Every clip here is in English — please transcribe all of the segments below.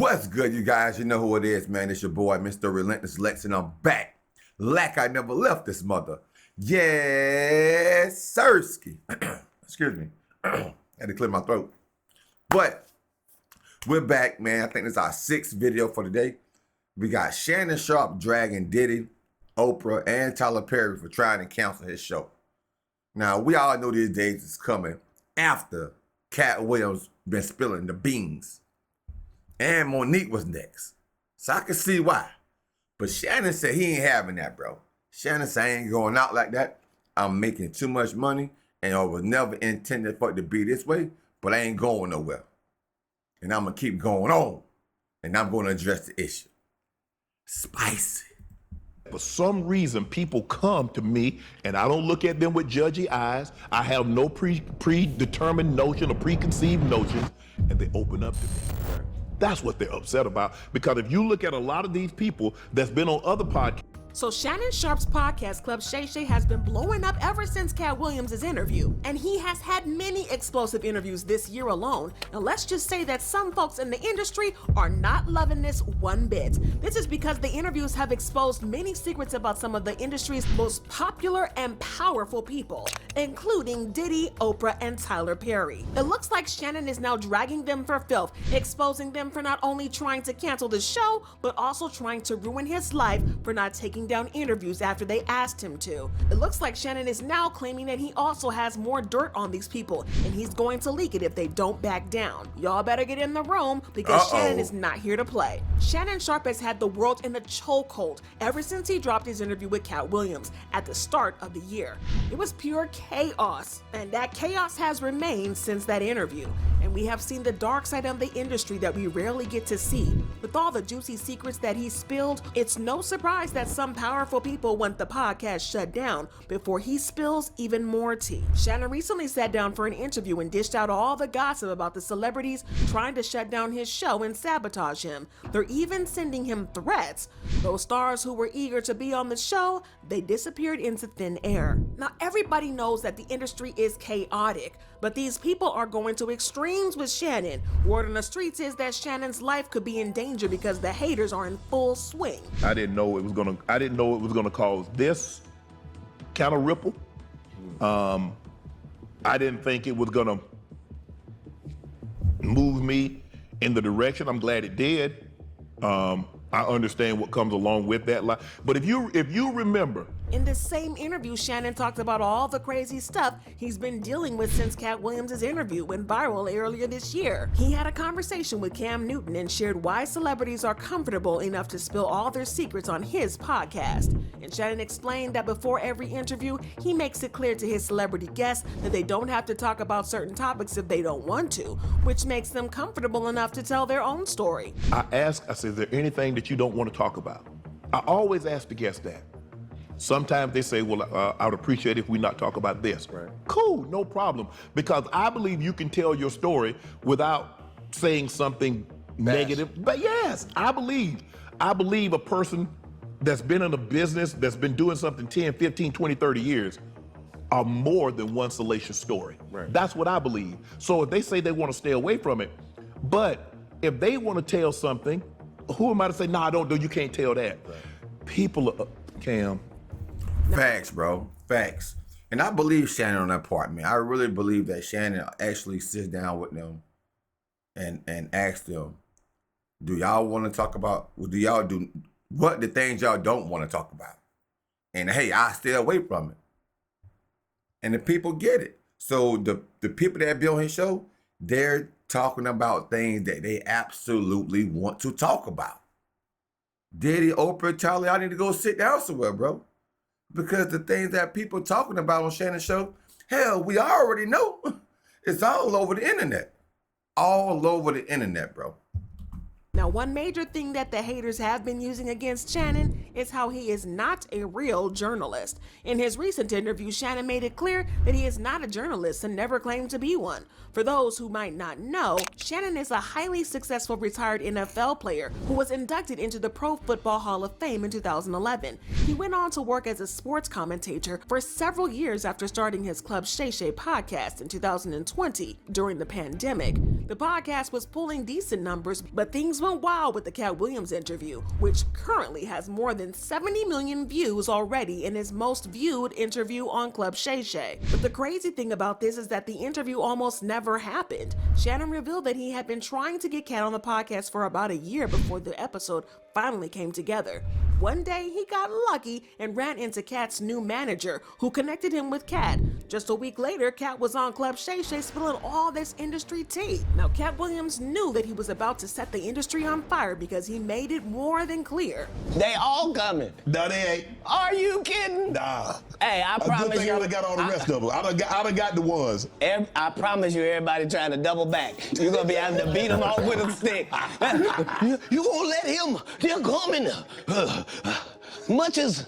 What's good, you guys? You know who it is, man. It's your boy, Mr. Relentless Lex, and I'm back. Like I never left this mother. Yes, Sirski. Excuse me. Had to clear my throat. But we're back, man. I think this is our 6th video for today. We got Shannon Sharpe dragging Diddy, Oprah, and Tyler Perry for trying to cancel his show. Now, we all know these days is coming after Cat Williams been spilling the beans. And Monique was next. So I can see why. But Shannon said he ain't having that, bro. Shannon said I ain't going out like that. I'm making too much money and I was never intended for it to be this way, but I ain't going nowhere. And I'm going to keep going on. And I'm going to address the issue. Spicy. For some reason, people come to me and I don't look at them with judgy eyes. I have no predetermined notion or preconceived notions, and they open up to me. That's what they're upset about. Because if you look at a lot of these people that's been on other podcasts. So Shannon Sharpe's podcast club Shay Shay has been blowing up ever since Cat Williams' interview. And he has had many explosive interviews this year alone. And let's just say that some folks in the industry are not loving this one bit. This is because the interviews have exposed many secrets about some of the industry's most popular and powerful people, including Diddy, Oprah, and Tyler Perry. It looks like Shannon is now dragging them for filth, exposing them for not only trying to cancel the show, but also trying to ruin his life for not taking down interviews after they asked him to. It looks like Shannon is now claiming that he also has more dirt on these people, and he's going to leak it if they don't back down. Y'all better get in the room because Shannon is not here to play. Shannon Sharpe has had the world in a chokehold ever since he dropped his interview with Cat Williams at the start of the year. It was pure chaos, and that chaos has remained since that interview. And we have seen the dark side of the industry that we rarely get to see. With all the juicy secrets that he spilled, it's no surprise that some powerful people want the podcast shut down before he spills even more tea. Shannon recently sat down for an interview and dished out all the gossip about the celebrities trying to shut down his show and sabotage him. They're even sending him threats. Those stars who were eager to be on the show, they disappeared into thin air. Now everybody knows that the industry is chaotic, but these people are going to extremes with Shannon. Word on the streets is that Shannon's life could be in danger because the haters are in full swing. I didn't know it was gonna cause this kind of ripple. I didn't think it was gonna move me in the direction. I'm glad it did. I understand what comes along with that. But if you remember, in the same interview, Shannon talked about all the crazy stuff he's been dealing with since Cat Williams' interview went viral earlier this year. He had a conversation with Cam Newton and shared why celebrities are comfortable enough to spill all their secrets on his podcast. And Shannon explained that before every interview, he makes it clear to his celebrity guests that they don't have to talk about certain topics if they don't want to, which makes them comfortable enough to tell their own story. I said, is there anything that you don't want to talk about? I always ask the guests that. Sometimes they say, well, I would appreciate if we not talk about this. Right. Cool, no problem. Because I believe you can tell your story without saying something negative. But yes, I believe a person that's been in a business, that's been doing something 10, 15, 20, 30 years are more than one salacious story. Right. That's what I believe. So if they say they want to stay away from it, but if they want to tell something, who am I to say, no, don't do, you can't tell that. Right. People, Cam. Facts, bro. Facts. And I believe Shannon on that part, man. I really believe that Shannon actually sits down with them and asks them, do y'all want to talk about, what the things y'all don't want to talk about? And hey, I stay away from it. And the people get it. So the people that be on his show, they're talking about things that they absolutely want to talk about. Diddy, Oprah, Charlie, I need to go sit down somewhere, bro. Because the things that people talking about on Shannon's show, hell, we already know. It's all over the internet. All over the internet, bro. Now, one major thing that the haters have been using against Shannon is how he is not a real journalist. In his recent interview, Shannon made it clear that he is not a journalist and never claimed to be one. For those who might not know, Shannon is a highly successful retired NFL player who was inducted into the Pro Football Hall of Fame in 2011. He went on to work as a sports commentator for several years after starting his Club Shay Shay podcast in 2020 during the pandemic. The podcast was pulling decent numbers, but things went wild with the Cat Williams interview, which currently has more than 70 million views already in his most viewed interview on Club Shay Shay. But the crazy thing about this is that the interview almost never happened. Shannon revealed that he had been trying to get Cat on the podcast for about a year before the episode finally came together. One day, he got lucky and ran into Cat's new manager, who connected him with Cat. Just a week later, Cat was on Club Shay Shay spilling all this industry tea. Now, Cat Williams knew that he was about to set the industry on fire because he made it more than clear. They all coming. No, they ain't. Are you kidding? Nah. Hey, I promise you. A good thing I done got all the rest of them. I done got the ones. I promise you, everybody trying to double back. You're gonna be having to beat them off with a stick. You gonna let him? They're coming. Much as.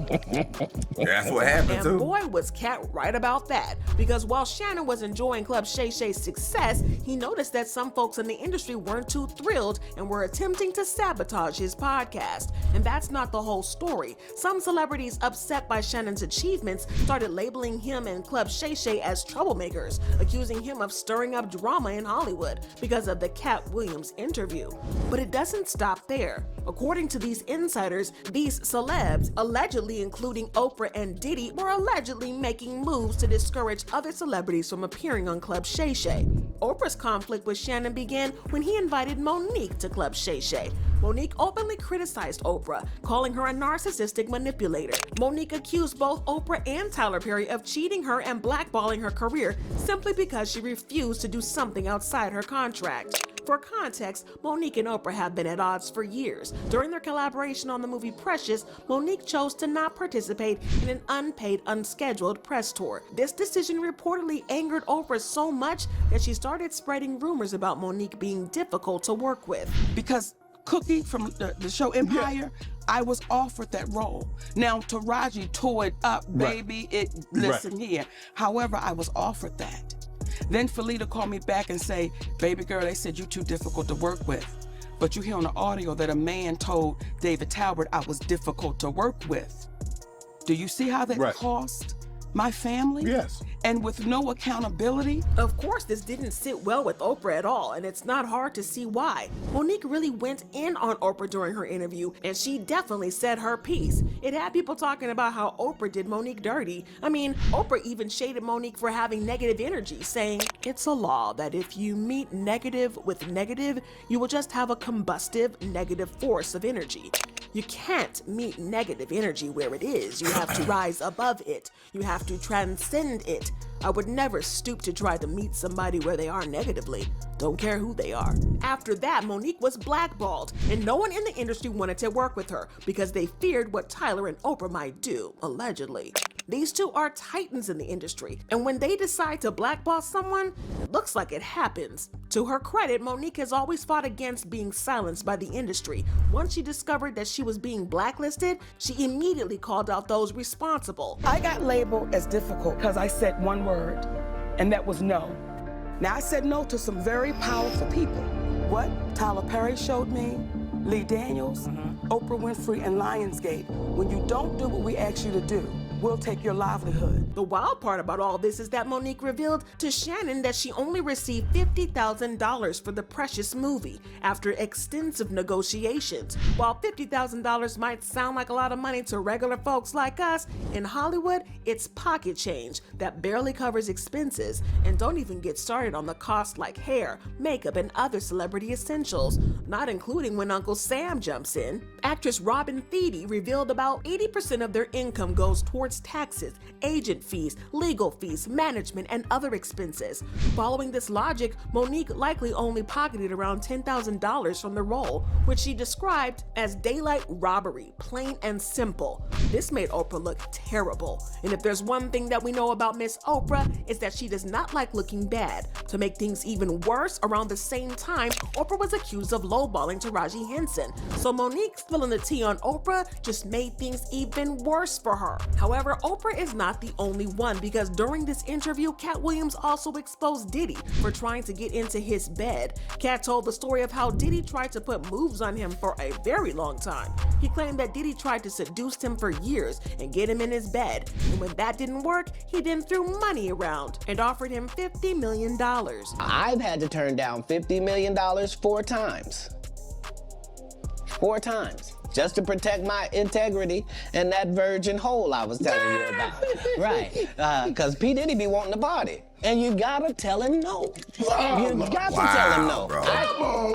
That's what happened And too. boy, was Cat right about that. Because while Shannon was enjoying Club Shay Shay's success, he noticed that some folks in the industry weren't too thrilled and were attempting to sabotage his podcast. And that's not the whole story. Some celebrities upset by Shannon's achievements started labeling him and Club Shay Shay as troublemakers, accusing him of stirring up drama in Hollywood because of the Cat Williams interview. But it doesn't stop there. According to these insiders, these celebs, allegedly including Oprah and Diddy, were allegedly making moves to discourage other celebrities from appearing on Club Shay Shay. Oprah's conflict with Shannon began when he invited Monique to Club Shay Shay. Monique openly criticized Oprah, calling her a narcissistic manipulator. Monique accused both Oprah and Tyler Perry of cheating her and blackballing her career simply because she refused to do something outside her contract. For context, Monique and Oprah have been at odds for years. During their collaboration on the movie Precious, Monique chose to not participate in an unpaid, unscheduled press tour. This decision reportedly angered Oprah so much that she started spreading rumors about Monique being difficult to work with. Because Cookie from the show Empire, I was offered that role. Now Taraji tore it up, baby. Listen here. However, I was offered that. Then Felita called me back and say, baby girl, they said you're too difficult to work with. But you hear on the audio that a man told David Talbert I was difficult to work with. Do you see how that cost my family? Yes. And with no accountability? Of course, this didn't sit well with Oprah at all, and it's not hard to see why. Monique really went in on Oprah during her interview, and she definitely said her piece. It had people talking about how Oprah did Monique dirty. I mean, Oprah even shaded Monique for having negative energy, saying, "It's a law that if you meet negative with negative, you will just have a combustive negative force of energy. You can't meet negative energy where it is. You have to rise above it. You have to transcend it. I would never stoop to try to meet somebody where they are negatively. Don't care who they are." After that, Monique was blackballed, and no one in the industry wanted to work with her because they feared what Tyler and Oprah might do, allegedly. These two are titans in the industry, and when they decide to blackball someone, it looks like it happens. To her credit, Monique has always fought against being silenced by the industry. Once she discovered that she was being blacklisted, she immediately called out those responsible. I got labeled as difficult because I said one word, and that was no. Now, I said no to some very powerful people. What Tyler Perry showed me, Lee Daniels, Oprah Winfrey, and Lionsgate. When you don't do what we ask you to do, we'll take your livelihood. The wild part about all this is that Monique revealed to Shannon that she only received $50,000 for the Precious movie after extensive negotiations. While $50,000 might sound like a lot of money to regular folks like us, in Hollywood, it's pocket change that barely covers expenses, and don't even get started on the costs like hair, makeup, and other celebrity essentials, not including when Uncle Sam jumps in. Actress Robin Thede revealed about 80% of their income goes towards taxes, agent fees, legal fees, management, and other expenses. Following this logic, Monique likely only pocketed around $10,000 from the role, which she described as daylight robbery, plain and simple. This made Oprah look terrible. And if there's one thing that we know about Miss Oprah, it's that she does not like looking bad. To make things even worse, around the same time, Oprah was accused of lowballing Taraji Henson. So Monique spilling the tea on Oprah just made things even worse for her. However, However, Oprah is not the only one, because during this interview, Cat Williams also exposed Diddy for trying to get into his bed. Cat told the story of how Diddy tried to put moves on him for a very long time. He claimed that Diddy tried to seduce him for years and get him in his bed, and when that didn't work, he then threw money around and offered him $50 million. I've had to turn down $50 million 4 times. 4 times. Just to protect my integrity and that virgin hole I was telling you about. Right. Because P. Diddy be wanting to party. And you gotta tell him no. You got to tell him no. Bro.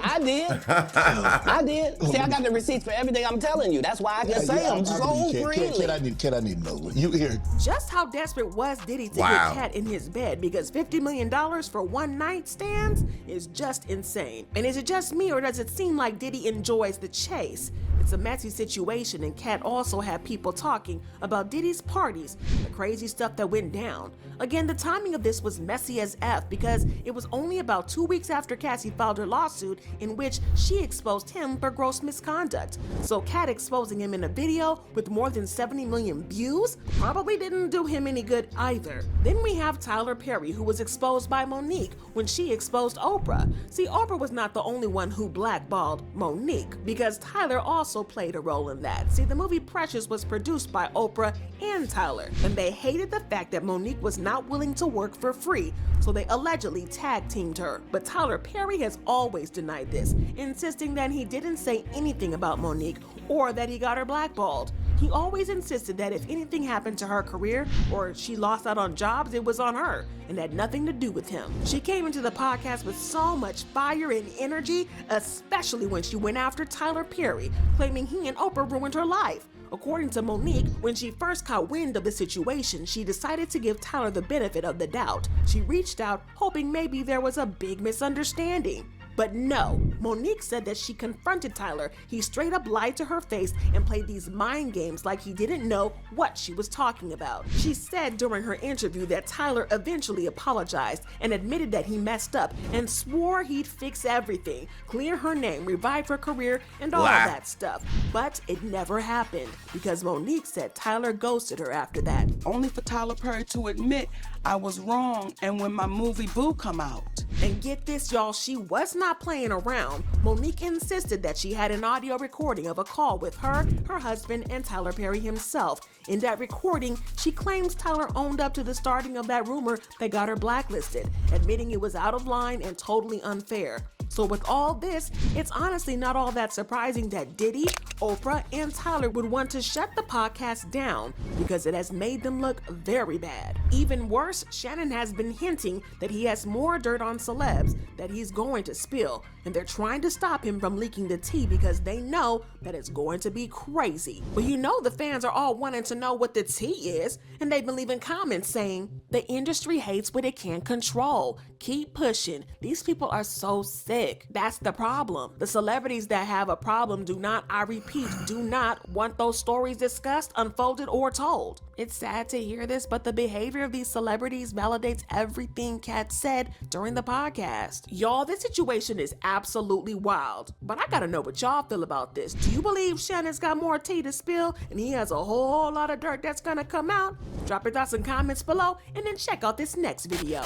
I did. I did. See, I got the receipts for everything I'm telling you. That's why I can say them so freely. Kid, I need to know. You hear? Just how desperate was Diddy to get Cat in his bed? Because $50 million for one night stands is just insane. And is it just me, or does it seem like Diddy enjoys the chase? It's a messy situation, and Cat also had people talking about Diddy's parties, the crazy stuff that went down. Again, the timing of this was messy as F, because it was only about 2 weeks after Cassie filed her lawsuit in which she exposed him for gross misconduct. So Cat exposing him in a video with more than 70 million views probably didn't do him any good either. Then we have Tyler Perry, who was exposed by Monique when she exposed Oprah. See, Oprah was not the only one who blackballed Monique, because Tyler also played a role in that. See, the movie Precious was produced by Oprah and Tyler, and they hated the fact that Monique was not willing to work for free, so they allegedly tag-teamed her. But Tyler Perry has always denied this, insisting that he didn't say anything about Monique or that he got her blackballed. He always insisted that if anything happened to her career or she lost out on jobs, it was on her and had nothing to do with him. She came into the podcast with so much fire and energy, especially when she went after Tyler Perry, claiming he and Oprah ruined her life. According to Monique, when she first caught wind of the situation, she decided to give Tyler the benefit of the doubt. She reached out, hoping maybe there was a big misunderstanding. But no, Monique said that she confronted Tyler. He straight up lied to her face and played these mind games like he didn't know what she was talking about. She said during her interview that Tyler eventually apologized and admitted that he messed up and swore he'd fix everything, clear her name, revive her career, and all that stuff. But it never happened, because Monique said Tyler ghosted her after that. Only for Tyler Perry to admit I was wrong, and when my movie Boo come out. And get this, y'all, she was not playing around. Monique insisted that she had an audio recording of a call with her husband, and Tyler Perry himself. In that recording, she claims Tyler owned up to the starting of that rumor that got her blacklisted, admitting it was out of line and totally unfair. So with all this, it's honestly not all that surprising that Diddy, Oprah, and Tyler would want to shut the podcast down, because it has made them look very bad. Even worse, Shannon has been hinting that he has more dirt on celebs that he's going to spill, and they're trying to stop him from leaking the tea because they know that it's going to be crazy. But you know the fans are all wanting to know what the tea is, and they've been leaving comments saying, "The industry hates what it can't control. Keep pushing. These people are so sick." That's the problem. The celebrities that have a problem do not, I repeat, do not want those stories discussed, unfolded, or told. It's sad to hear this, but the behavior of these celebrities validates everything Kat said during the podcast. Y'all, this situation is absolutely wild, but I gotta know what y'all feel about this. Do you believe Shannon's got more tea to spill and he has a whole lot of dirt that's gonna come out? Drop your thoughts and comments below, and then check out this next video.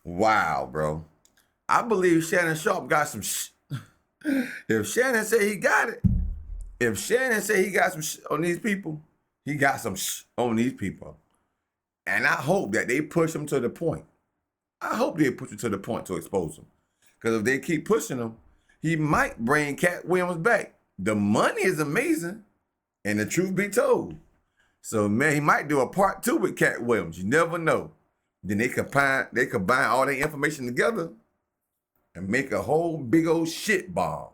Wow, bro. I believe Shannon Sharpe got some If Shannon say he got it, if Shannon say he got some on these people, he got some on these people. And I hope that they push him to the point. I hope they push him to the point to expose him. Because if they keep pushing him, he might bring Cat Williams back. The money is amazing, and the truth be told. So, man, he might do a part 2 with Cat Williams. You never know. Then they combine all their information together and make a whole big old shit bomb.